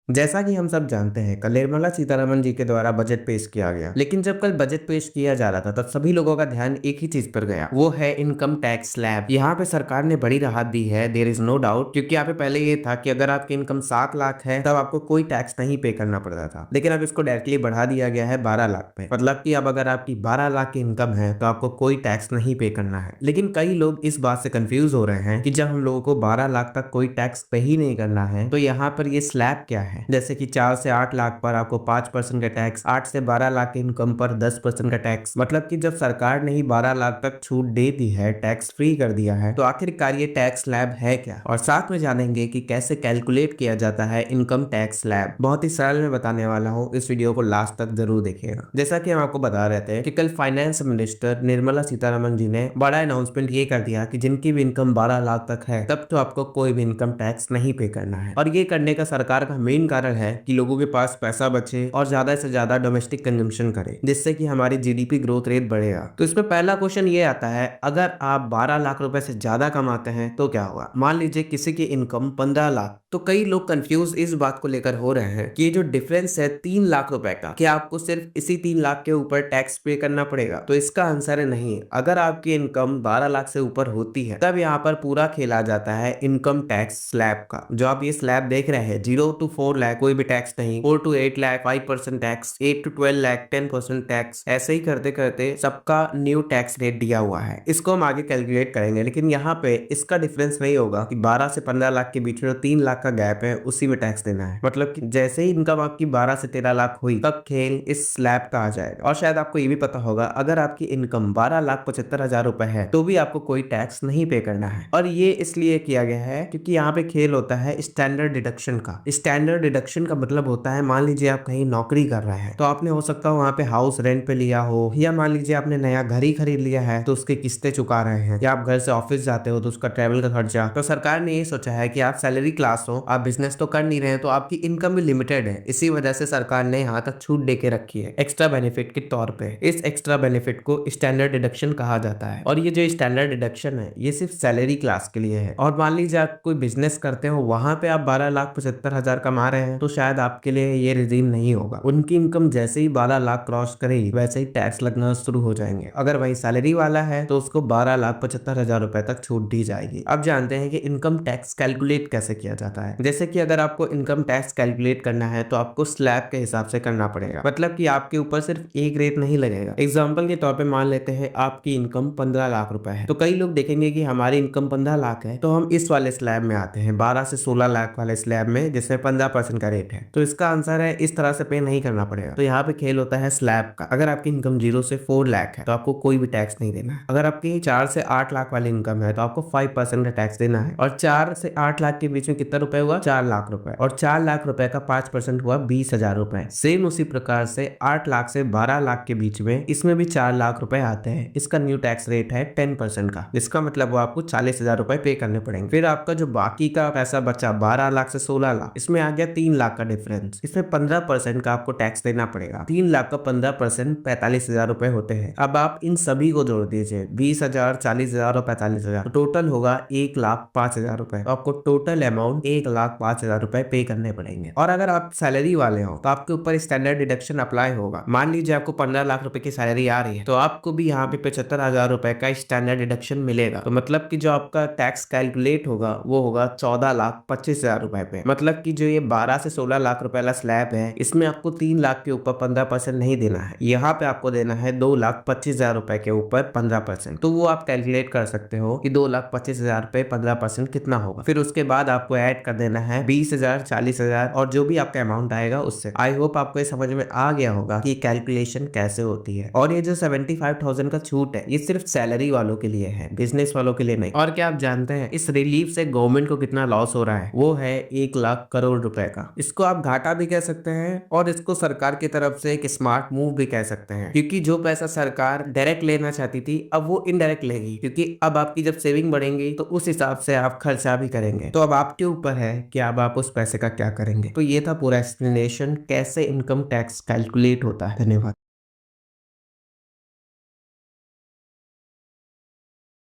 जैसा कि हम सब जानते हैं, कल निर्मला सीतारमण जी के द्वारा बजट पेश किया गया। लेकिन जब कल बजट पेश किया जा रहा था तब सभी लोगों का ध्यान एक ही चीज पर गया, वो है इनकम टैक्स स्लैब। यहाँ पे सरकार ने बड़ी राहत दी है, देयर इज नो डाउट। क्योंकि यहाँ पे पहले ये था कि अगर आपकी इनकम 7 लाख है तब आपको कोई टैक्स नहीं पे करना पड़ता था, लेकिन अब इसको डायरेक्टली बढ़ा दिया गया है 12 लाख पे। मतलब कि अब अगर आपकी 12 लाख की इनकम है तो आपको कोई टैक्स नहीं पे करना है। लेकिन कई लोग इस बात से कंफ्यूज हो रहे हैं कि जब हम लोगों को 12 लाख तक कोई टैक्स पे ही नहीं करना है तो यहाँ पर ये स्लैब क्या है। जैसे कि 4 से 8 लाख पर आपको 5% का टैक्स, 8 से 12 लाख की इनकम पर 10% का टैक्स। मतलब कि जब सरकार ने ही 12 लाख तक छूट दे दी है, टैक्स फ्री कर दिया है, तो आखिरकार ये टैक्स स्लैब है क्या। और साथ में जानेंगे कि कैसे कैलकुलेट किया जाता है इनकम टैक्स स्लैब। बहुत ही सरल में बताने वाला हूँ, इस वीडियो को लास्ट तक जरूर देखिएगा। जैसा कि हम आपको बता रहे थे कि कल फाइनेंस मिनिस्टर निर्मला सीतारमण जी ने बड़ा अनाउंसमेंट ये कर दिया कि जिनकी भी इनकम 12 लाख तक है तब तो आपको कोई भी इनकम टैक्स नहीं पे करना है। और ये करने का सरकार का मेन कारण है कि लोगों के पास पैसा बचे और ज्यादा से ज्यादा डोमेस्टिक कंजम्पशन करे, जिससे कि हमारी जीडीपी ग्रोथ रेट बढ़ेगा। तो इसमें पहला क्वेश्चन ये आता है, अगर आप 12 लाख रुपए से ज्यादा कमाते हैं तो क्या होगा। मान लीजिए किसी की इनकम 15 लाख, तो कई लोग कंफ्यूज इस बात को लेकर हो रहे हैं कि ये जो डिफरेंस है 3 लाख रुपए का, क्या आपको सिर्फ इसी 3 लाख के ऊपर टैक्स पे करना पड़ेगा। तो इसका आंसर है नहीं। अगर आपकी इनकम 12 लाख से ऊपर होती है तब यहाँ पर पूरा खेल आ जाता है इनकम टैक्स स्लैब का। जो आप ये स्लैब देख रहे हैं, 0 to 4 लाख कोई भी टैक्स नहीं, 4 to 8 lakh 5% tax, 8 to 12 lakh 10% tax, ऐसे ही करते करते सबका न्यू टैक्स रेट दिया हुआ है। इसको हम आगे कैलकुलेट करेंगे, लेकिन यहाँ पे इसका डिफरेंस नहीं होगा कि 12 से 15 लाख के बीच में जो 3 लाख का गैप है उसी में टैक्स देना है। मतलब कि जैसे ही इनकम आपकी 12 से 13 लाख हुई तब खेल इस स्लैब का आ जाएगा। और शायद आपको ये भी पता होगा, अगर आपकी इनकम 12,75,000 रुपए है तो भी आपको कोई टैक्स नहीं पे करना है। और ये इसलिए किया गया है क्योंकि यहाँ पे खेल होता है स्टैंडर्ड डिडक्शन का। स्टैंडर्ड डिडक्शन का मतलब होता है, मान लीजिए आप कहीं नौकरी कर रहे हैं तो आपने हो सकता है वहां पे हाउस रेंट पे लिया हो, या मान लीजिए आपने नया घर ही खरीद लिया है तो उसकी किस्तें चुका रहे हैं, या आप घर से ऑफिस जाते हो तो उसका ट्रेवल का खर्चा। तो सरकार ने ये सोचा है कि आप सैलरी क्लास हो, आप बिजनेस तो कर नहीं रहे हैं, तो आपकी इनकम भी लिमिटेड है। इसी वजह से सरकार ने यहाँ तक छूट दे के रखी है एक्स्ट्रा बेनिफिट के तौर पे। इस एक्स्ट्रा बेनिफिट को स्टैंडर्ड डिडक्शन कहा जाता है। और ये जो स्टैंडर्ड डिडक्शन है ये सिर्फ सैलरी क्लास के लिए है। और मान लीजिए आप कोई बिजनेस करते हो, वहां पे आप 12,75,000 कमा रहे हैं, तो शायद आपके लिए ये रिजीम नहीं होगा। उनकी इनकम जैसे ही 12 लाख क्रॉस करेगी वैसे ही टैक्स लगना शुरू हो जाएंगे। अगर वही सैलरी वाला है तो उसको 12,75,000 रुपए तक छूट दी जाएगी। अब जानते हैं कि इनकम टैक्स कैलकुलेट कैसे किया जाता है। जैसे कि अगर आपको इनकम टैक्स कैलकुलेट करना है तो आपको स्लैब के हिसाब से करना पड़ेगा। मतलब कि आपके ऊपर सिर्फ एक रेट नहीं लगेगा। एग्जाम्पल के तौर पर मान लेते हैं आपकी इनकम 15 लाख रुपए है, तो कई लोग देखेंगे कि हमारी इनकम 15 लाख है, तो हम इस वाले स्लैब में आते हैं, 12 से 16 लाख वाले स्लैब में, जिसमें 15% का रेट है। तो इसका आंसर है इस तरह से पे नहीं करना पड़ेगा। तो यहाँ पे खेल होता है स्लैब का। अगर आपकी इनकम 0 से 4 लाख है तो आपको कोई भी टैक्स नहीं देना है। अगर आपकी 4 से 8 लाख वाली इनकम है तो आपको 5% का टैक्स देना है। और 4 से 8 लाख के बीच में कितना रुपए हुआ, 4 लाख रुपए। और 4 लाख रुपए का 5% हुआ 20,000 रुपए। सेम उसी प्रकार से 8 लाख से 12 लाख के बीच में इसमें भी 4 लाख रुपए आते हैं। इसका न्यू टैक्स रेट है 10% का। इसका मतलब वो आपको 40,000 रुपए पे करने पड़ेंगे। फिर आपका जो बाकी का पैसा बचा 12 लाख से 16 लाख, इसमें आ गया 3 लाख का डिफरेंस। इसमें 15% का आपको टैक्स देना पड़ेगा। 3 लाख का 15% 45,000 रुपए होते हैं। अब आप इन सभी को जोड़ दीजिए, 20,000, 40,000 और 45,000, तो टोटल होगा 1,05,000 रुपए। तो आपको टोटल अमाउंट 1,05,000 रुपए पे करने पड़ेंगे। और अगर आप सैलरी वाले हो तो आपके ऊपर स्टैंडर्ड डिडक्शन अप्लाई होगा। मान लीजिए आपको 15 लाख रुपए की सैलरी आ रही है तो आपको भी यहाँ पे 75,000 रुपए का स्टैंडर्ड डिडक्शन मिलेगा। तो मतलब कि जो आपका टैक्स कैलकुलेट होगा वो होगा 14,25,000 रुपए पे। मतलब कि जो ये 12 से 16 लाख रुपए वाला स्लैब है इसमें आपको 3 लाख के ऊपर 15% नहीं देना है। यहाँ पे आपको देना है 2,25,000 रुपए के ऊपर 15%। तो वो आप कैलकुलेट कर सकते हो कि 2,25,000 पे 15% कितना होगा। फिर उसके बाद आपको ऐड कर देना है 20,000, 40,000 और जो भी आपका अमाउंट आएगा उससे। आई होप आपको ये समझ में आ गया होगा कि कैलकुलेशन कैसे होती है। और ये जो 75,000 का छूट है ये सिर्फ सैलरी वालों के लिए है, बिजनेस वालों के लिए नहीं। और क्या आप जानते हैं इस रिलीफ से गवर्नमेंट को कितना लॉस हो रहा है, वो है 1 लाख करोड़ रुपए का। इसको आप घाटा भी कह सकते हैं और इसको सरकार की तरफ से एक स्मार्ट मूव भी कह सकते हैं। क्योंकि जो पैसा सरकार डायरेक्ट लेना चाहती थी अब वो इनडायरेक्ट लेगी, क्योंकि अब आपकी जब सेविंग बढ़ेंगी तो उस हिसाब से आप खर्चा भी करेंगे। तो अब आपके ऊपर है कि अब आप उस पैसे का क्या करेंगे। तो ये था पूरा एक्सप्लेनेशन कैसे इनकम टैक्स कैलकुलेट होता है। धन्यवाद।